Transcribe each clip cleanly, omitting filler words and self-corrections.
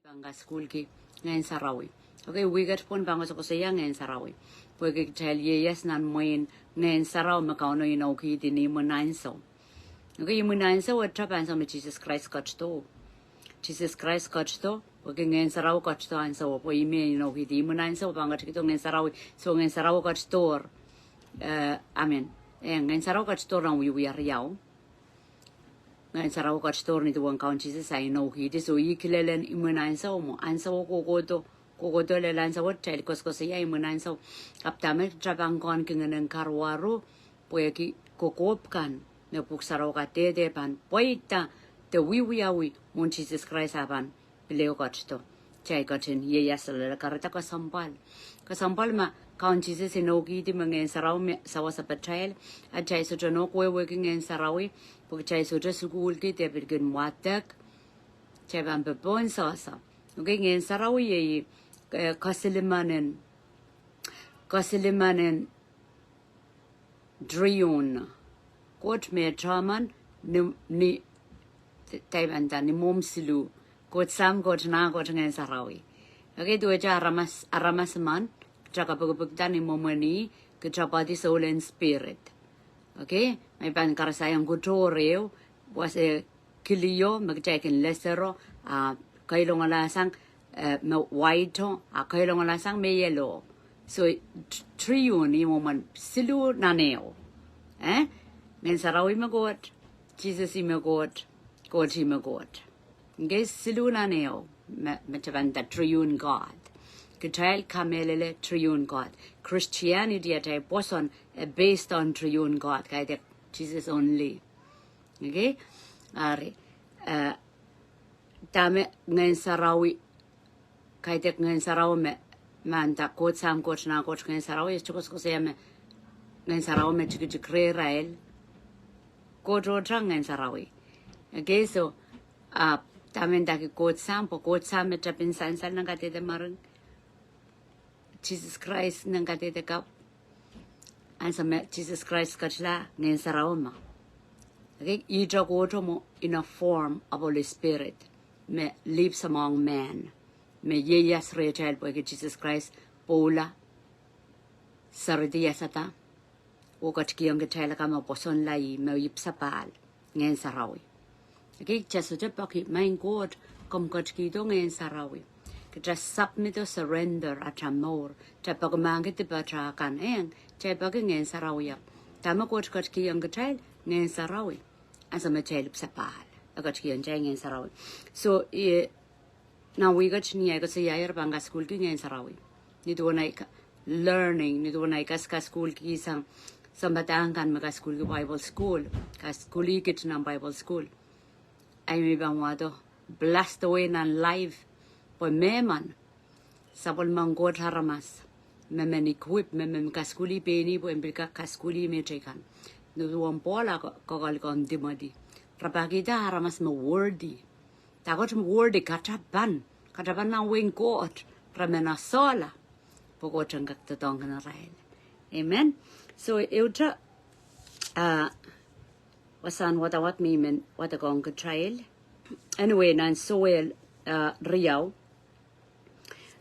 Banga school ki Ngehn Sarawi. Okay, we get pun banga so say Ngehn Sarawi. We get tell ye yes nan moin Ngehn Sarawi makauno ki di ni munain so. Okay, munain so what trapan so me Jesus Christ got to. Jesus Christ got to. Okay, Ngehn Sarawi got to and so po ime ki di munain so banga to Ngehn Sarawi. So Ngehn Sarawi got to. Amen. Ngehn Sarawi got to rang we are yao. Ngehn Sarawi got store ni tuwang kaun Jesus ay ki di so ikilelen imunain so mo ansa ko do le lan sa wat tel kos ya imunain so kaptame trabang kon kingen karwaru poeki kokop kan ne puk Sarawi ka de pan poita the we mon Jesus Christ aban leo got to chai gotin ye yasal karata ka sampal ma kaun Jesus ki di Ngehn Sarawi sawa sa patrail at chai so no ko working Ngehn Sarawi porque chai so just school ki te birgen watak chai ban bebon sa okay Ngehn Sarawi ye kasilimanen drion kot me traman ni taibanda ni momsilu kot sam kot na kot Ngehn Sarawi okay tu aja aramas man chaka pagpagdan ni momani ke chapati soul and spirit. Okay, may pan karasayang kutoreo was a kilio magjakin lesero kailong alasang white kailong alasang may yellow. So trio ni moment silu naneo. Ngehn Sarawi magot, Jesus magot, God magot. Okay, silu naneo metavan that triune God. Kitail kamelele triune God. Christianity at a person based on triune God. Kaya Jesus only. Okay? Ari. Dame Ngehn Sarawi. Kaya Ngehn Sarawi me manta kot sam kot na kot Ngehn Sarawi. Chukos ko siya me Ngehn Sarawi me chikre rael. Kot rotrang Ngehn Sarawi. Okay? So, dame daki kot sam me tapin sansal na katete marang. Jesus Christ nang katete kap and Jesus Christ katla Ngehn Sarawi ma. Okay, ija go mo in a form of Holy Spirit me lives among men. Me ye yes retail boy Jesus Christ pola sardi yasata o katki ang tela kama poson lai me yipsapal Ngehn Sarawi. Okay, just to paki mein God kom katki do Ngehn Sarawi. Just submit or surrender at a more. Tapagmangit the batra kan eng, Chapaging Ngehn Sarawi. Tamakot got key young child, Ngehn Sarawi. As a matel sapal. I got key and Ngehn Sarawi. So now we got near go say Yair Banga school Ngehn Sarawi. Nidwanaka learning, Nidwanaka school kisang Sambatangan Maga school Bible school. Kaskuli kitchen Bible school. I may be blast away and live. Po meman sabol mangot haramas memen equip memen kaskuli peni po embika kaskuli mechekan nuwang pola kogal kon dimadi rapagida haramas mo wordy tagot mo wordy kataban na wing kot ramena sola pogot ang kaktatong na rail. Amen. So eutra wasan what me men what a gong trial anyway nan soel riyaw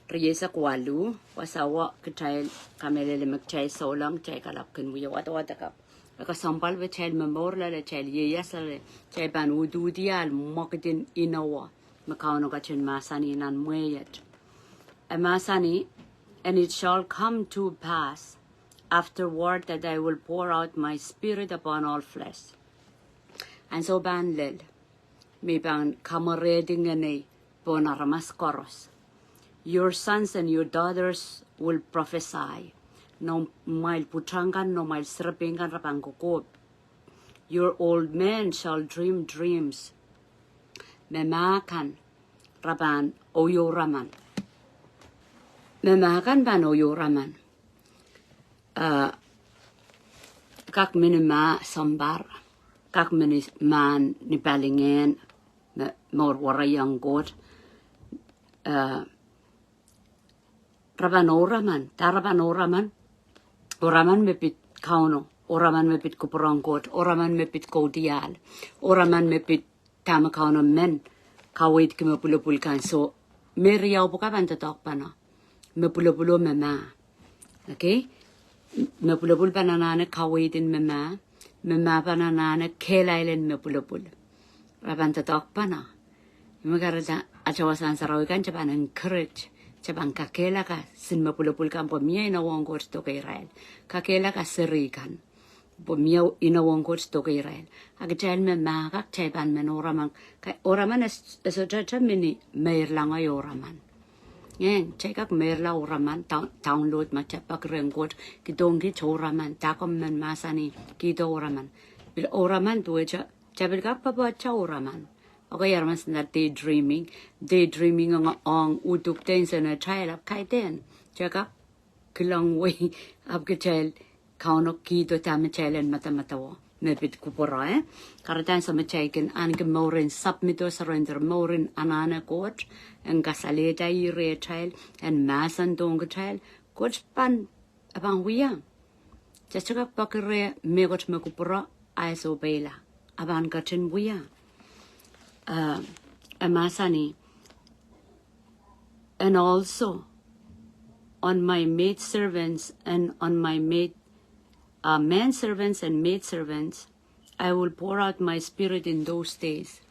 Riyesa kwalu wasawa kitail kamelele magchay solang chay kalap kunwiya wata kap akasampal ve chay memorla le chay yesa le chay ban ududial mokdin inawa makauno kachin masani nan mweyet masani and it shall come to pass afterward that I will pour out my spirit upon all flesh and so ban lel me ban kamareding ane bonaramas koros. Your sons and your daughters will prophesy. No mail putrangan, no mail srapingan rapangkukop. Your old men shall dream dreams. Memakan raban oyoraman. Memakan ban oyoraman. Kak minima sambar. Kak miniman ni palingen. More warayang god. Rabanoraman, Tarabanoraman, Oraman mepit kauno, Oraman mepit kuporangkot, Oraman mepit kodial, Oraman mepit tamakauno men, kawit kimapulupulkan. So Meriau buka banta tok pana. Me pulo mama. Okay? Me pulo banana kawidin mama. Mama banana kelailen me pulo. Rabanta tok pana. Magarada achawasan Sarawi kan chaban encourage. Chaban kakela ka sin me pulo kan po mia ina wongor to Israel. Kakela ka seri kan. Po mia ina wongor to Israel. Agachel me ma kak chaban men oraman. Ka oraman es chacha mini meir langa oraman. Ngehn chekak meir la oraman download ma chapak renggot kidong ki choraman takom men masani kido oraman. Bil oraman tuecha chabil kak papa cha oraman. Okay, yarmas na daydreaming ang utuk ten sa na child up kay ten. Chaka kilang way up ka child kauno kito tama child and mata mepit kupora karatan sa machiken an ke morin submito surrender morin anana coach and gasaleta ire child and masan dong child coach pan abang wiyang. Chaka pakere megot me kupora aiso bela abang kachen wiyang. Amasani, and also on my maid servants and on my man servants and maid servants, I will pour out my spirit in those days.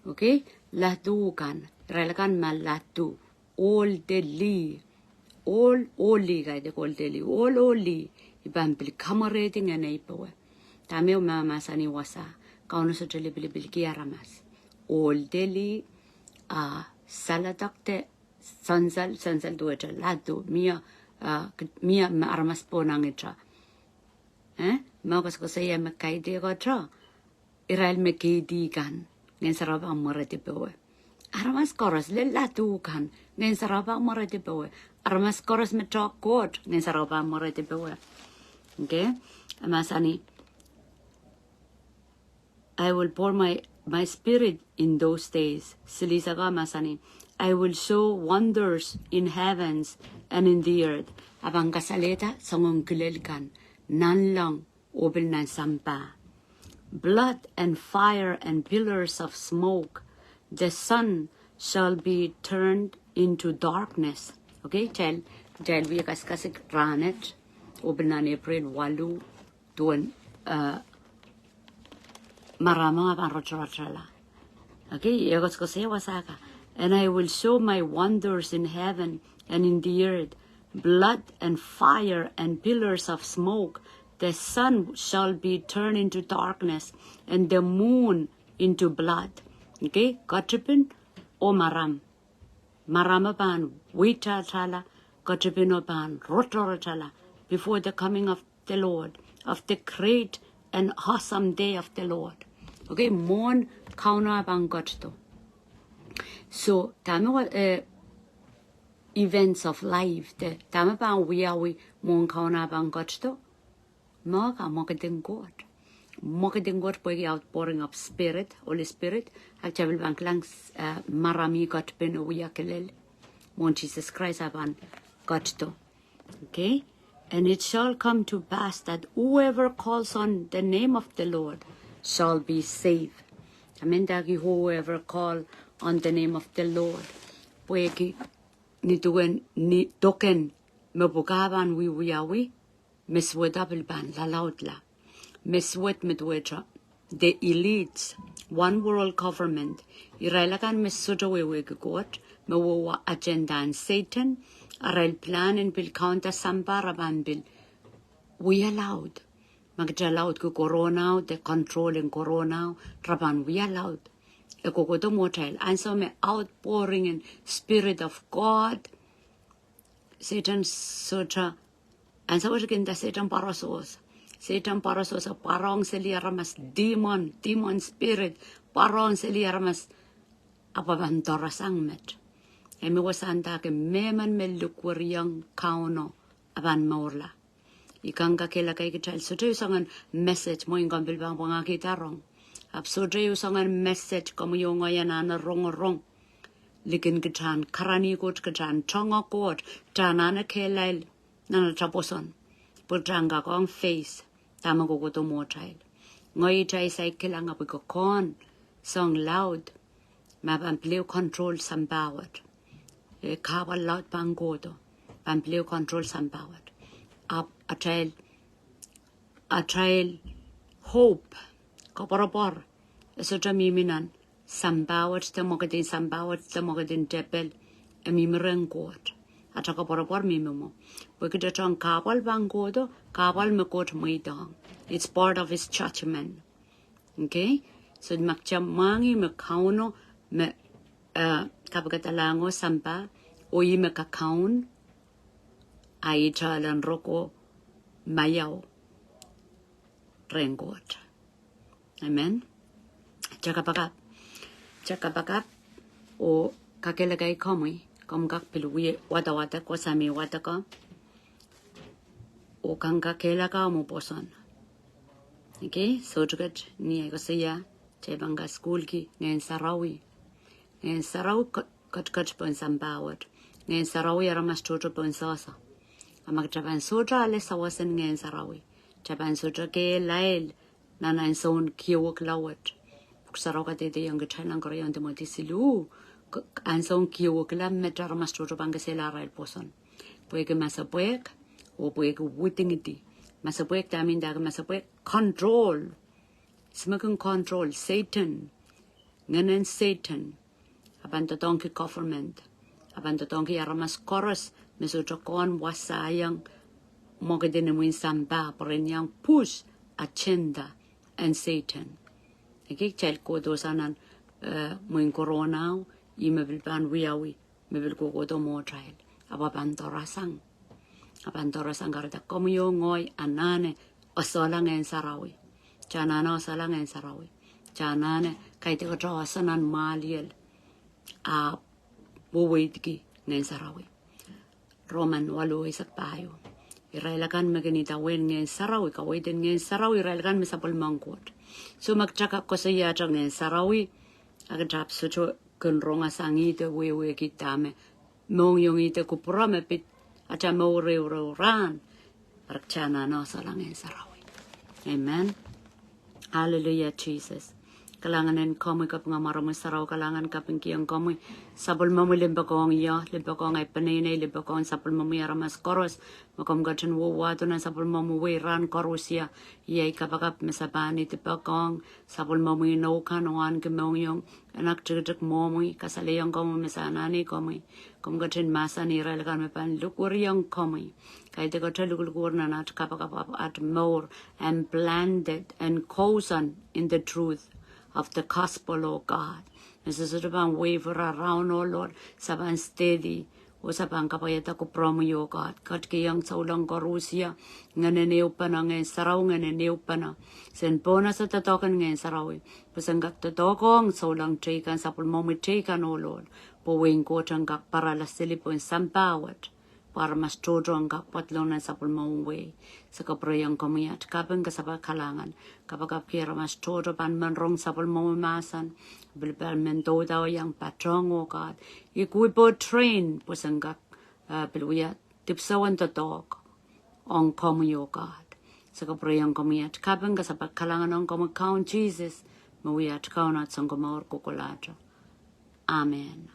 Okay? Latukan, relakan malatu, all daily, all guy they call daily, all ibang kamarating and ipawe. Tameo mamasani wasa, kauno sa jalibilibil kiaramas. All daily salatakte sansal duecha lado mia armas ponangecha magas ko saya makaide ko tra Israel mekidi kan Ngehn Sarawi amorete bewe armas koros le lado kan Ngehn Sarawi amorete bewe armas koros metra god Ngehn Sarawi amorete bewe. Okay, amasani I will pour my spirit in those days. Silisaga masani. I will show wonders in heavens and in the earth. Abang kasaleta songong kilelkan. Nan lang obil nan sampa. Blood and fire and pillars of smoke. The sun shall be turned into darkness. Okay, tell we kaskasik ranet. Obil nan April walu tuan marama panrochrochela. Okay, yagos ko siya wasaka. And I will show my wonders in heaven and in the earth, blood and fire and pillars of smoke. The sun shall be turned into darkness and the moon into blood. Okay, Gotchipin o maram. Marama pan wita chala, Gotchipin o pan rotorochala, before the coming of the Lord, of the great and awesome day of the Lord. Okay, mon kauna bang gotto. So tama events of life the tama bang we mon kauna bang gotto. Mogading God boy outpouring of spirit, Holy Spirit. Actually bang lang marami got ben uyakelel. Mon Jesus Christ aban gotto. Okay, and it shall come to pass that whoever calls on the name of the Lord shall be saved. Amen. Dagi whoever call on the name of the Lord. Pueki ni tuen ni token mebukaban wiyawi meswedabel ban la lautla meswed medwecha the elites one world government irailakan mesudawe god mewa agenda and Satan aral plan and bil counter sambaraban bil we allowed. Magdalawd ko corona, the controlling corona, traban we allowed. Eko ko to motel, and so me outpouring in spirit of God. Satan socha, and so again the Satan parasos. Satan parasos a parong seliaramas demon spirit, parong seliaramas apavantorasang met. Emi wasanta ke meman melukwariang kauno aban maurla. Ikanga kela kay kital so tayo sangan message mo yung kambil bang pangakita rong. So tayo sangan message kamo yung ngayon na rong. Likin kitan karani kot kitan chonga kot tanana kelay na nataposon. Putanga ko ang face tama ko to mo child. Ngoy chay say kilang apoy ko kon song loud mapampliw control sambawat. Kawal laut bangodo, ban control sambawat. A trail hope, kaporapor, esotra miminan, sambawat, the mogadin tepel, a mimiran court. At a kaporapor mimimo. We could a kawal bangodo, kawal mekot muidang. It's part of his judgment. Okay? So magchamangi mekauno me kapagatalango sampa oyi mekakaun aitalan roko mayao rengot. Amen. Chakapakap o kakelagay komi komkak piluwi wata ko sami wata ko o kang kakelaga mo poson. Okay, so jugat ni ko siya banga school ki Ngehn Sarawi. Ngehn Sarawi kat pon sambawat. Ngehn Sarawi aramas toto pon sasa. Amak jaban soja ale sawasan Ngehn Sarawi. Jaban soja ke lail nana son kiwok lawat. Saraw ka tete yang gachanang korean de motisilu. Anson kiwok la metra aramas toto banga sela rail poson. Pueke masapuek o pueke wutingiti. Masapuek tamin daga masapuek control. Smoking control, Satan, nganan Satan, abandonki government, abandonki aramas chorus, mesotokon wasayang, mogadinamuin samba, perenyang push, agenda, and Satan. Ikik child ko dosanan, muin corona, imebilban wiawi, mebil ko do mo trial, abandorasang garda komuyo ngoy anane, osolang Ngehn Sarawi. Janana salang Ngehn Sarawi. Janane kaite ko trawasanan maliel a buwidgi Ngehn Sarawi. Roman walu isak payo. Irailakan maganita wen Ngehn Sarawi ka waitin Ngehn Sarawi irailakan misapol mangkot. So magchakap ko sa iya Ngehn Sarawi agatap sucho kunronga sangite wewe kitame mong yung ite kupurame pit acha mo ran parchana no salang Ngehn Sarawi. Amen. Hallelujah, Jesus. Kalanganin komi kapag marami saraw kalangan kapag kiyang komi sabol mo limbakong ay panini limbakong sabol mo aramas koros makom gachan wato na sabol mo ran korosya yay kapag mesabani tipakong sabol mo no kanuan kemong anak tigitik mo kasalayang komi mesanani komi kom gachan masa ni ralakan mepan lukuryang komi kaya te gachan lukur na nat kapag at more and blended and cozen in the truth of the gospel, oh God. Nasasaban waver around, oh Lord, saban steady, o saban kapayata ko promo, oh God. Kat kiyang saulang korusya, nga neneo pa na Ngehn Saraw, nga neneo pa na. Sen po na sa tatokan Ngehn Saraw, pasanggak tatokong saulang trekan, sa pulmomi trekan, oh Lord. Puwing ko tanggak para lasili po yung sampawat. Para mas todo ang kakpatlonan sa pulmong way. Sa kaprayang kumiyat, kapag kasabak kalangan, kapag kapkira mas todo pan manrong sa pulmong masan, bilbal mendo daw yung patrong o God. Ikuwi po train po sanggak piluyat, tipsawan tatok, ang komuyo God. Sa kaprayang kumiyat, kapag kasabak kalangan ang kumakaon Jesus, mawiyat kaunat sang kumawar kukulata. Amen.